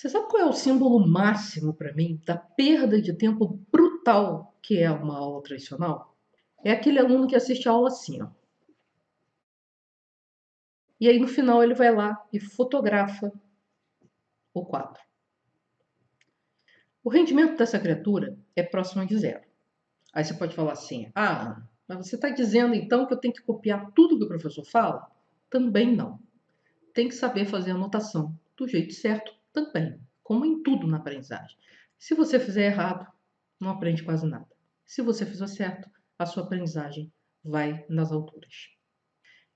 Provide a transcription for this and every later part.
Você sabe qual é o símbolo máximo para mim da perda de tempo brutal que é uma aula tradicional? É aquele aluno que assiste a aula assim, ó. E aí no final ele vai lá e fotografa o quadro. O rendimento dessa criatura é próximo de zero. Aí você pode falar assim: ah, Ana, mas você está dizendo então que eu tenho que copiar tudo que o professor fala? Também não. Tem que saber fazer a anotação do jeito certo também, como em tudo na aprendizagem. Se você fizer errado, não aprende quase nada. Se você fizer certo, a sua aprendizagem vai nas alturas.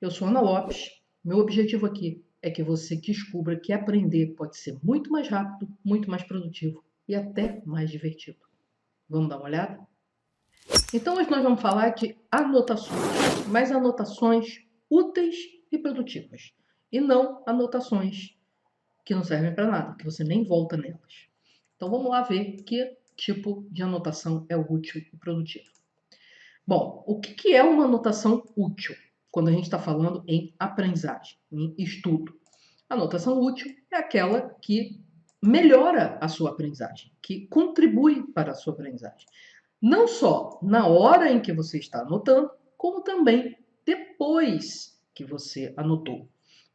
Eu sou Ana Lopes. Meu objetivo aqui é que você descubra que aprender pode ser muito mais rápido, muito mais produtivo e até mais divertido. Vamos dar uma olhada? Então, hoje nós vamos falar de anotações, mas anotações úteis e produtivas, e não anotações que não servem para nada, que você nem volta nelas. Então, vamos lá ver que tipo de anotação é útil e produtiva. Bom, o que é uma anotação útil quando a gente está falando em aprendizagem, em estudo? A anotação útil é aquela que melhora a sua aprendizagem, que contribui para a sua aprendizagem. Não só na hora em que você está anotando, como também depois que você anotou.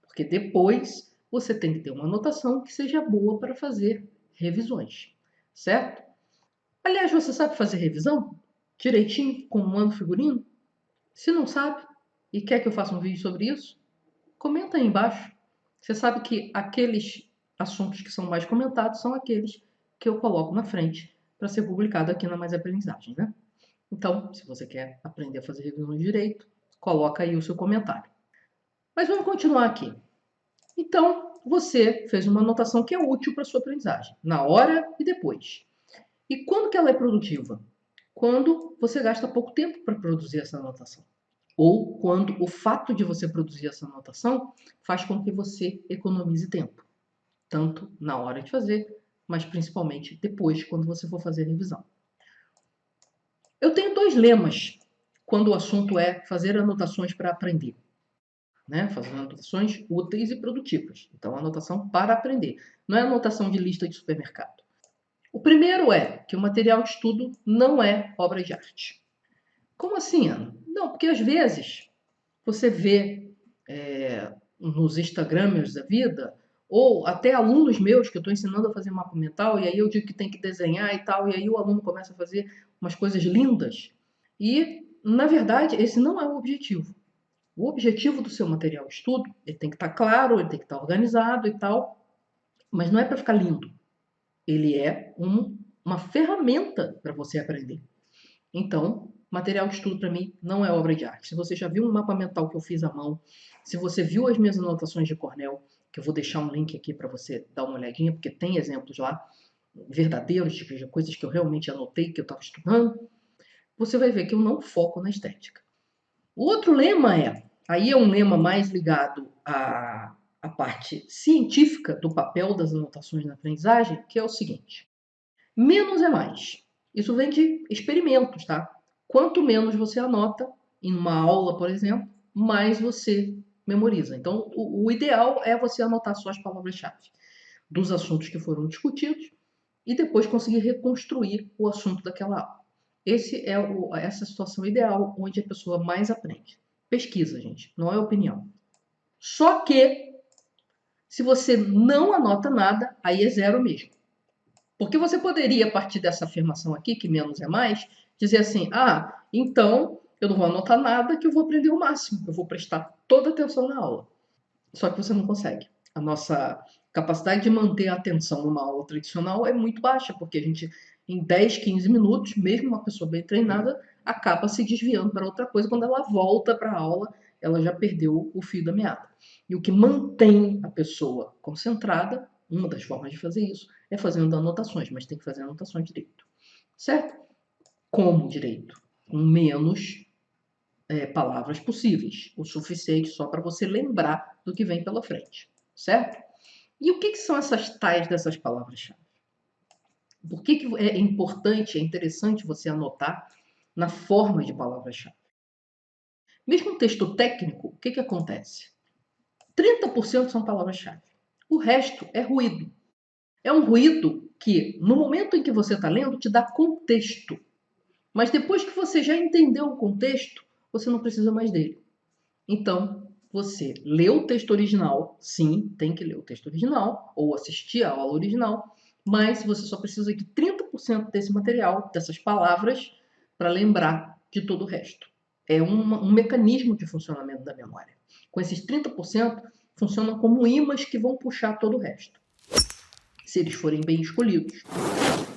Porque depois você tem que ter uma anotação que seja boa para fazer revisões, certo? Aliás, você sabe fazer revisão direitinho com um ano figurino? Se não sabe e quer que eu faça um vídeo sobre isso, comenta aí embaixo. Você sabe que aqueles assuntos que são mais comentados são aqueles que eu coloco na frente para ser publicado aqui na Mais Aprendizagem, né? Então, se você quer aprender a fazer revisão de direito, coloca aí o seu comentário. Mas vamos continuar aqui. Então, você fez uma anotação que é útil para a sua aprendizagem, na hora e depois. E quando que ela é produtiva? Quando você gasta pouco tempo para produzir essa anotação. Ou quando o fato de você produzir essa anotação faz com que você economize tempo. Tanto na hora de fazer, mas principalmente depois, quando você for fazer a revisão. Eu tenho dois lemas quando o assunto é fazer anotações para aprender. Né? Fazer anotações úteis e produtivas. Então, anotação para aprender. Não é anotação de lista de supermercado. O primeiro é que o material de estudo não é obra de arte. Como assim, Ana? Não, porque às vezes você vê nos Instagramers da vida, ou até alunos meus que eu estou ensinando a fazer mapa mental, e aí eu digo que tem que desenhar e tal, e aí o aluno começa a fazer umas coisas lindas. E, na verdade, esse não é o objetivo. O objetivo do seu material de estudo, ele tem que estar claro, ele tem que estar organizado e tal, mas não é para ficar lindo. Ele é uma ferramenta para você aprender. Então, material de estudo para mim não é obra de arte. Se você já viu um mapa mental que eu fiz à mão, se você viu as minhas anotações de Cornell, que eu vou deixar um link aqui para você dar uma olhadinha, porque tem exemplos lá verdadeiros de coisas que eu realmente anotei, que eu estava estudando, você vai ver que eu não foco na estética. O outro lema aí é um lema mais ligado à parte científica do papel das anotações na aprendizagem, que é o seguinte: menos é mais. Isso vem de experimentos, tá? Quanto menos você anota em uma aula, por exemplo, mais você memoriza. Então, o ideal é você anotar só as palavras-chave dos assuntos que foram discutidos e depois conseguir reconstruir o assunto daquela aula. Essa situação ideal onde a pessoa mais aprende. Pesquisa, gente, não é opinião. Só que, se você não anota nada, aí é zero mesmo. Porque você poderia, a partir dessa afirmação aqui, que menos é mais, dizer assim: ah, então eu não vou anotar nada, que eu vou aprender o máximo, eu vou prestar toda atenção na aula. Só que você não consegue. A nossa capacidade de manter a atenção numa aula tradicional é muito baixa, porque a gente, em 10, 15 minutos, mesmo uma pessoa bem treinada, acaba se desviando para outra coisa. Quando ela volta para a aula, ela já perdeu o fio da meada. E o que mantém a pessoa concentrada, uma das formas de fazer isso, é fazendo anotações, mas tem que fazer anotações direito. Certo? Como direito? Com menos palavras possíveis, o suficiente só para você lembrar do que vem pela frente, certo? E o que são essas tais dessas palavras-chave? Por que é importante, é interessante você anotar na forma de palavras-chave? Mesmo um texto técnico, o que acontece? 30% são palavras-chave. O resto é ruído. É um ruído que, no momento em que você está lendo, te dá contexto. Mas depois que você já entendeu o contexto, você não precisa mais dele. Então, você lê o texto original, sim, tem que ler o texto original, ou assistir a aula original, mas você só precisa de 30% desse material, dessas palavras, para lembrar de todo o resto. É um mecanismo de funcionamento da memória. Com esses 30%, funcionam como ímãs que vão puxar todo o resto, se eles forem bem escolhidos.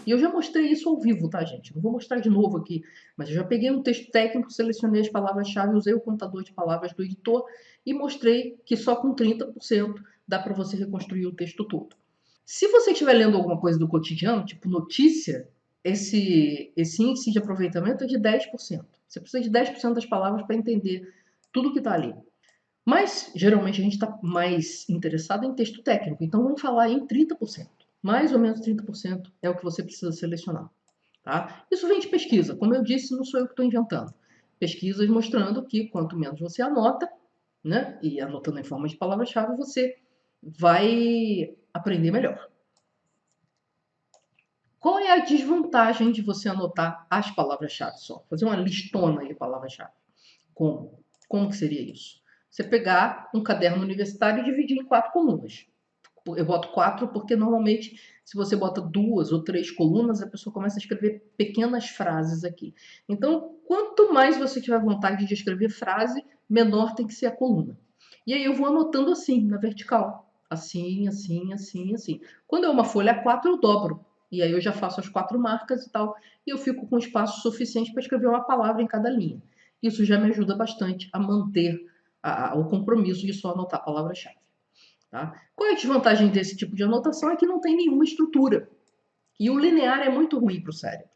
E eu já mostrei isso ao vivo, tá, gente? Não vou mostrar de novo aqui, mas eu já peguei um texto técnico, selecionei as palavras-chave, usei o contador de palavras do editor e mostrei que só com 30% dá para você reconstruir o texto todo. Se você estiver lendo alguma coisa do cotidiano, tipo notícia, esse índice de aproveitamento é de 10%. Você precisa de 10% das palavras para entender tudo que está ali. Mas, geralmente, a gente está mais interessado em texto técnico, então vamos falar em 30%. Mais ou menos 30% é o que você precisa selecionar. Tá? Isso vem de pesquisa. Como eu disse, não sou eu que estou inventando. Pesquisas mostrando que quanto menos você anota, né, e anotando em forma de palavra-chave, você vai aprender melhor. Qual é a desvantagem de você anotar as palavras-chave só? Fazer uma listona de palavras-chave. Como? Como que seria isso? Você pegar um caderno universitário e dividir em 4 colunas. Eu boto 4 porque normalmente, se você bota 2 ou 3 colunas, a pessoa começa a escrever pequenas frases aqui. Então, quanto mais você tiver vontade de escrever frase, menor tem que ser a coluna. E aí eu vou anotando assim, na vertical. Assim, assim, assim, assim. Quando é uma folha A4, eu dobro. E aí eu já faço as 4 marcas e tal. E eu fico com espaço suficiente para escrever uma palavra em cada linha. Isso já me ajuda bastante a manter o compromisso de só anotar a palavra-chave. Tá? Qual é a desvantagem desse tipo de anotação? É que não tem nenhuma estrutura. E o linear é muito ruim para o cérebro.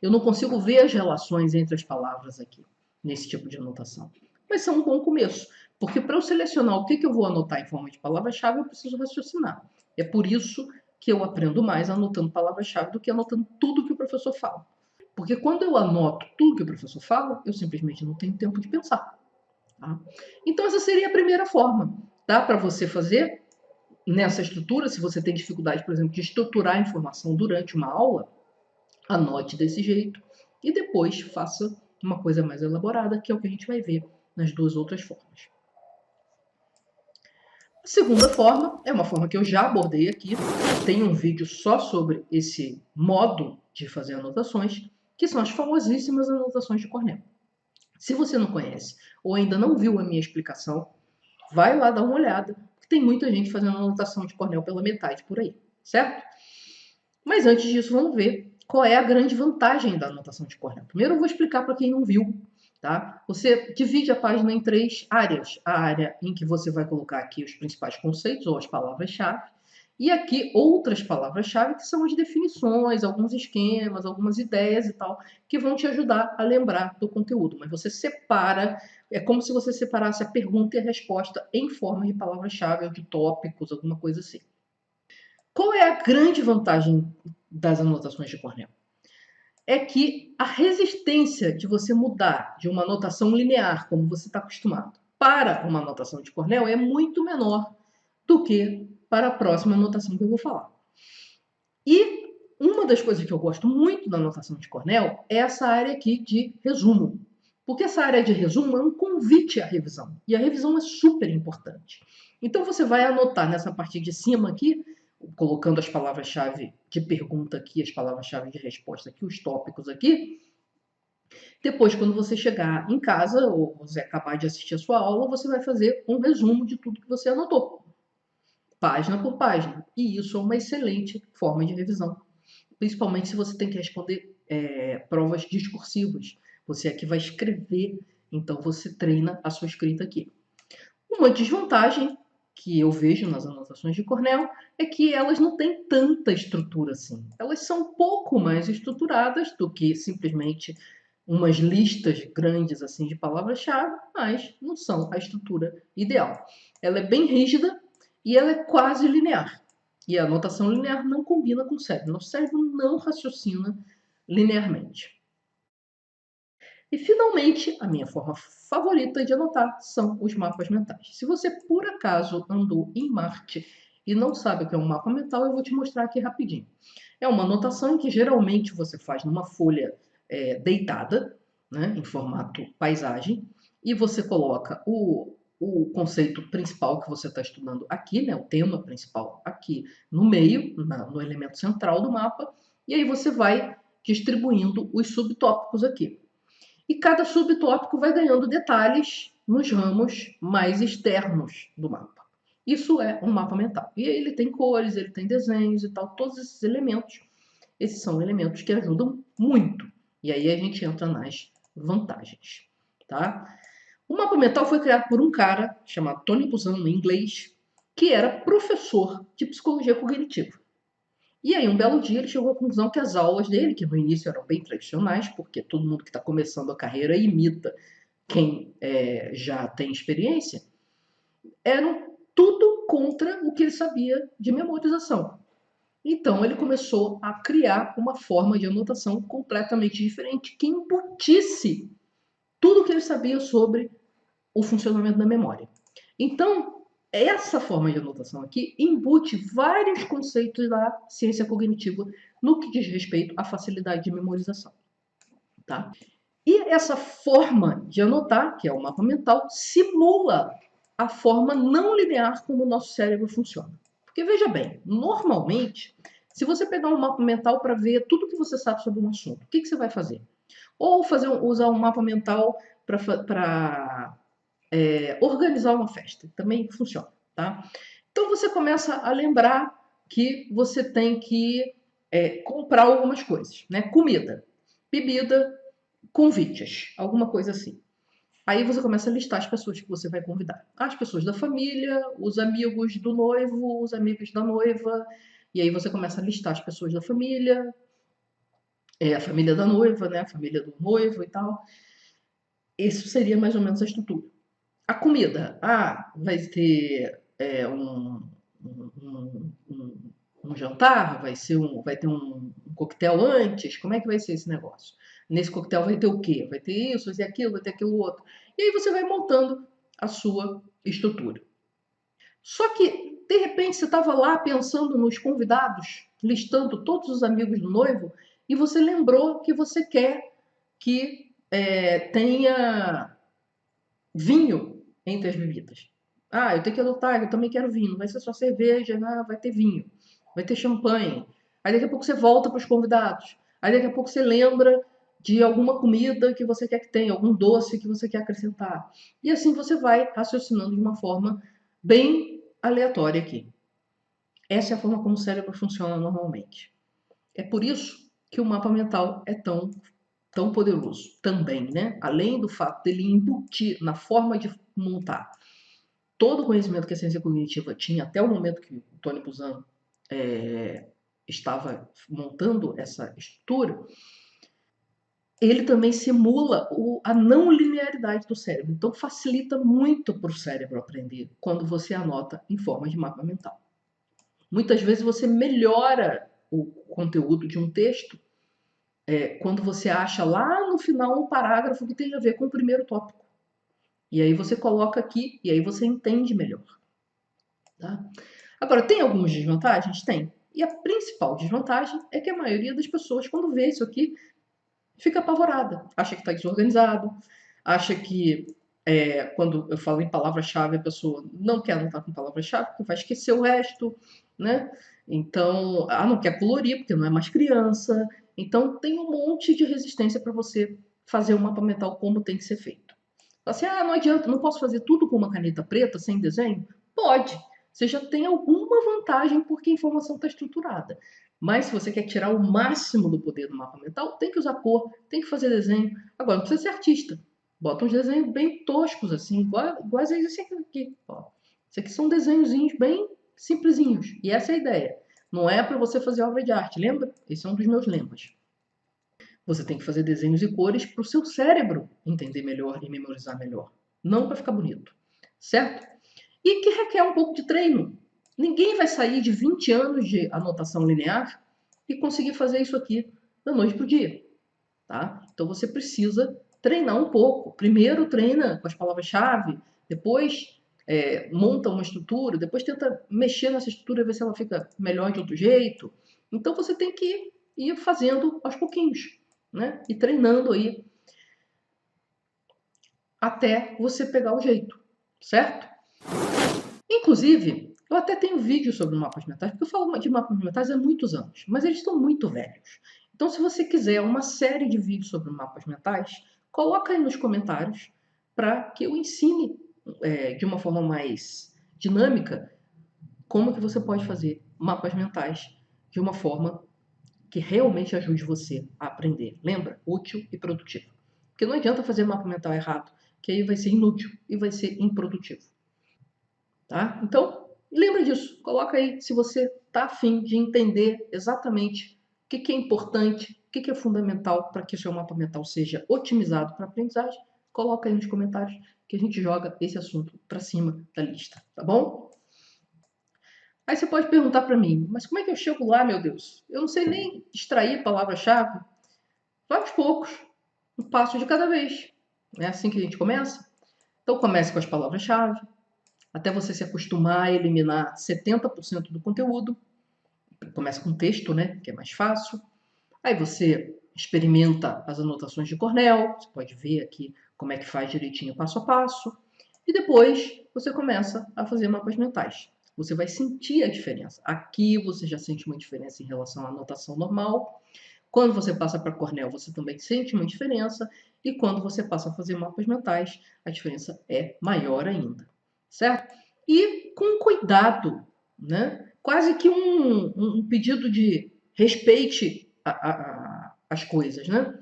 Eu não consigo ver as relações entre as palavras aqui, nesse tipo de anotação. Mas são um bom começo, porque para eu selecionar o que eu vou anotar em forma de palavra-chave, eu preciso raciocinar. É por isso que eu aprendo mais anotando palavra-chave do que anotando tudo que o professor fala. Porque quando eu anoto tudo que o professor fala, eu simplesmente não tenho tempo de pensar. Tá? Então, essa seria a primeira forma. Dá para você fazer nessa estrutura, se você tem dificuldade, por exemplo, de estruturar a informação durante uma aula, anote desse jeito e depois faça uma coisa mais elaborada, que é o que a gente vai ver nas duas outras formas. A segunda forma é uma forma que eu já abordei aqui, tem um vídeo só sobre esse modo de fazer anotações, que são as famosíssimas anotações de Cornell. Se você não conhece ou ainda não viu a minha explicação, vai lá dar uma olhada, porque tem muita gente fazendo anotação de Cornell pela metade por aí, certo? Mas antes disso, vamos ver qual é a grande vantagem da anotação de Cornell. Primeiro eu vou explicar para quem não viu, tá? Você divide a página em 3 áreas. A área em que você vai colocar aqui os principais conceitos ou as palavras-chave. E aqui outras palavras-chave que são as definições, alguns esquemas, algumas ideias e tal, que vão te ajudar a lembrar do conteúdo. Mas você separa, é como se você separasse a pergunta e a resposta em forma de palavra-chave ou de tópicos, alguma coisa assim. Qual é a grande vantagem das anotações de Cornell? É que a resistência de você mudar de uma anotação linear, como você está acostumado, para uma anotação de Cornell é muito menor do que para a próxima anotação que eu vou falar. E uma das coisas que eu gosto muito da anotação de Cornell é essa área aqui de resumo. Porque essa área de resumo é um convite à revisão. E a revisão é super importante. Então você vai anotar nessa parte de cima aqui, colocando as palavras-chave de pergunta aqui, as palavras-chave de resposta aqui, os tópicos aqui. Depois, quando você chegar em casa ou você acabar de assistir a sua aula, você vai fazer um resumo de tudo que você anotou, página por página. E isso é uma excelente forma de revisão, principalmente se você tem que responder provas discursivas. Você aqui vai escrever, então você treina a sua escrita aqui. Uma desvantagem que eu vejo nas anotações de Cornell é que elas não têm tanta estrutura assim. Elas são um pouco mais estruturadas do que simplesmente umas listas grandes assim de palavras-chave, mas não são a estrutura ideal. Ela é bem rígida e ela é quase linear. E a anotação linear não combina com o cérebro. Nosso cérebro não raciocina linearmente. E, finalmente, a minha forma favorita de anotar são os mapas mentais. Se você, por acaso, andou em Marte e não sabe o que é um mapa mental, eu vou te mostrar aqui rapidinho. É uma anotação que geralmente você faz numa folha deitada, né, em formato paisagem, e você coloca o conceito principal que você está estudando aqui, né, o tema principal aqui no meio, no elemento central do mapa, e aí você vai distribuindo os subtópicos aqui. E cada subtópico vai ganhando detalhes nos ramos mais externos do mapa. Isso é um mapa mental. E ele tem cores, ele tem desenhos e tal, todos esses elementos. Esses são elementos que ajudam muito. E aí a gente entra nas vantagens, tá? O mapa mental foi criado por um cara chamado Tony Buzan, em inglês, que era professor de psicologia cognitiva. E aí, um belo dia, ele chegou à conclusão que as aulas dele, que no início eram bem tradicionais, porque todo mundo que está começando a carreira imita quem já tem experiência, eram tudo contra o que ele sabia de memorização. Então, ele começou a criar uma forma de anotação completamente diferente, que embutisse tudo o que ele sabia sobre o funcionamento da memória. Então, essa forma de anotação aqui embute vários conceitos da ciência cognitiva no que diz respeito à facilidade de memorização. Tá? E essa forma de anotar, que é o mapa mental, simula a forma não linear como o nosso cérebro funciona. Porque veja bem, normalmente, se você pegar um mapa mental para ver tudo que você sabe sobre um assunto, o que você vai fazer? Ou usar um mapa mental para organizar uma festa. Também funciona, tá? Então você começa a lembrar que você tem que comprar algumas coisas, né? Comida, bebida, convites, alguma coisa assim. Aí você começa a listar as pessoas que você vai convidar. As pessoas da família, os amigos do noivo, os amigos da noiva. E aí você começa a listar as pessoas da família, a família da noiva, né? A família do noivo e tal. Isso seria mais ou menos a estrutura. A comida, vai ter um jantar, vai ter um coquetel antes, como é que vai ser esse negócio? Nesse coquetel vai ter o quê? Vai ter isso, vai ter aquilo, vai ter aquilo outro. E aí você vai montando a sua estrutura. Só que, de repente, você estava lá pensando nos convidados, listando todos os amigos do noivo, e você lembrou que você quer que tenha vinho entre as bebidas. Eu tenho que adotar, eu também quero vinho. Não vai ser só cerveja, vai ter vinho, vai ter champanhe. Aí daqui a pouco você volta para os convidados. Aí daqui a pouco você lembra de alguma comida que você quer que tenha, algum doce que você quer acrescentar. E assim você vai raciocinando de uma forma bem aleatória aqui. Essa é a forma como o cérebro funciona normalmente. É por isso que o mapa mental é tão poderoso também, né? Além do fato dele embutir na forma de montar todo o conhecimento que a ciência cognitiva tinha até o momento que o Tony Buzan estava montando essa estrutura, ele também simula a não linearidade do cérebro. Então facilita muito para o cérebro aprender quando você anota em forma de mapa mental. Muitas vezes você melhora o conteúdo de um texto quando você acha lá no final um parágrafo que tem a ver com o primeiro tópico. E aí você coloca aqui e aí você entende melhor. Tá? Agora, tem algumas desvantagens? Tem. E a principal desvantagem é que a maioria das pessoas, quando vê isso aqui, fica apavorada. Acha que está desorganizado, acha que quando eu falo em palavra-chave, a pessoa não quer anotar com palavra-chave, porque vai esquecer o resto, né? Então, não quer colorir, porque não é mais criança. Então, tem um monte de resistência para você fazer o mapa mental como tem que ser feito. Assim, não adianta, não posso fazer tudo com uma caneta preta, sem desenho? Pode. Você já tem alguma vantagem porque a informação está estruturada. Mas se você quer tirar o máximo do poder do mapa mental, tem que usar cor, tem que fazer desenho. Agora, não precisa ser artista. Bota uns desenhos bem toscos, assim, iguais a esse aqui. Ó. Isso aqui são desenhozinhos bem simplesinhos. E essa é a ideia. Não é para você fazer obra de arte, lembra? Esse é um dos meus lemas. Você tem que fazer desenhos e cores para o seu cérebro entender melhor e memorizar melhor. Não para ficar bonito. Certo? E que requer um pouco de treino. Ninguém vai sair de 20 anos de anotação linear e conseguir fazer isso aqui da noite para o dia. Tá? Então você precisa treinar um pouco. Primeiro treina com as palavras-chave, depois monta uma estrutura, depois tenta mexer nessa estrutura e ver se ela fica melhor de outro jeito. Então você tem que ir fazendo aos pouquinhos, né? E treinando aí até você pegar o jeito, certo? Inclusive, eu até tenho vídeo sobre mapas mentais, porque eu falo de mapas mentais há muitos anos, mas eles estão muito velhos. Então, se você quiser uma série de vídeos sobre mapas mentais, coloca aí nos comentários para que eu ensine de uma forma mais dinâmica como que você pode fazer mapas mentais de uma forma que realmente ajude você a aprender. Lembra? Útil e produtivo. Porque não adianta fazer mapa mental errado, que aí vai ser inútil e vai ser improdutivo. Tá? Então, lembra disso. Coloca aí se você está afim de entender exatamente o que é importante, o que é fundamental para que o seu mapa mental seja otimizado para a aprendizagem. Coloca aí nos comentários que a gente joga esse assunto para cima da lista, tá bom? Aí você pode perguntar para mim, mas como é que eu chego lá, meu Deus? Eu não sei nem extrair palavra-chave. Vai aos poucos, um passo de cada vez. É assim que a gente começa. Então comece com as palavras-chave, até você se acostumar a eliminar 70% do conteúdo. Começa com texto, né, que é mais fácil. Aí você experimenta as anotações de Cornell, você pode ver aqui como é que faz direitinho passo a passo. E depois você começa a fazer mapas mentais. Você vai sentir a diferença. Aqui você já sente uma diferença em relação à anotação normal. Quando você passa para Cornell, você também sente uma diferença. E quando você passa a fazer mapas mentais, a diferença é maior ainda, certo? E com cuidado, né? Quase que um pedido de respeite as coisas, né?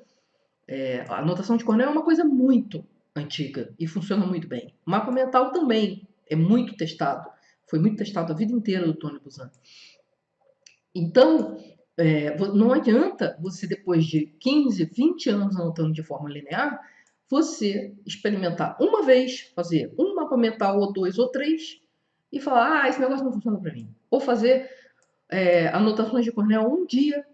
A anotação de Cornell é uma coisa muito antiga e funciona muito bem. O mapa mental também é muito testado. Foi muito testado a vida inteira do Tony Buzan. Então, não adianta você, depois de 15, 20 anos anotando de forma linear, você experimentar uma vez, fazer um mapa mental, ou dois, ou três, e falar, esse negócio não funciona para mim. Ou fazer anotações de Cornell um dia,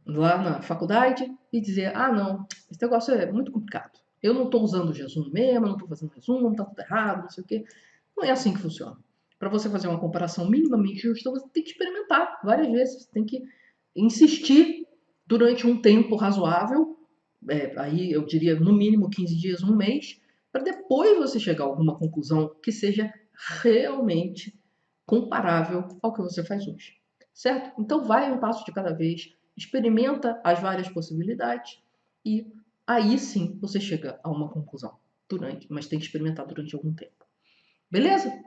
lá na faculdade, e dizer, não, esse negócio é muito complicado. Eu não estou usando o resumo mesmo, não estou fazendo resumo, está tudo errado, não sei o quê. Não é assim que funciona. Para você fazer uma comparação minimamente justa, você tem que experimentar várias vezes, você tem que insistir durante um tempo razoável, aí eu diria no mínimo 15 dias, um mês, para depois você chegar a alguma conclusão que seja realmente comparável ao que você faz hoje, certo? Então vai um passo de cada vez, experimenta as várias possibilidades e aí sim você chega a uma conclusão, mas tem que experimentar durante algum tempo. Beleza?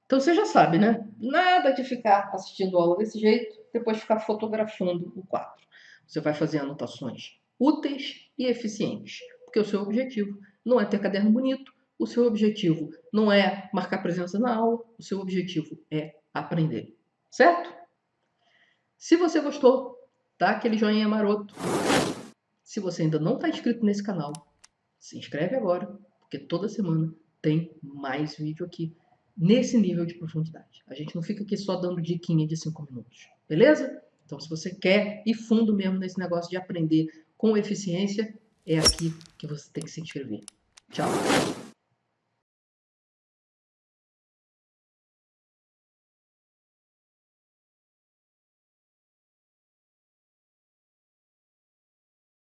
Então você já sabe, né? Nada de ficar assistindo aula desse jeito, depois ficar fotografando o quadro. Você vai fazer anotações úteis e eficientes, porque o seu objetivo não é ter caderno bonito, o seu objetivo não é marcar presença na aula, o seu objetivo é aprender, certo? Se você gostou, dá aquele joinha maroto. Se você ainda não está inscrito nesse canal, se inscreve agora, porque toda semana tem mais vídeo aqui nesse nível de profundidade. A gente não fica aqui só dando diquinha de 5 minutos, beleza? Então, se você quer ir fundo mesmo nesse negócio de aprender com eficiência, é aqui que você tem que se inscrever. Tchau!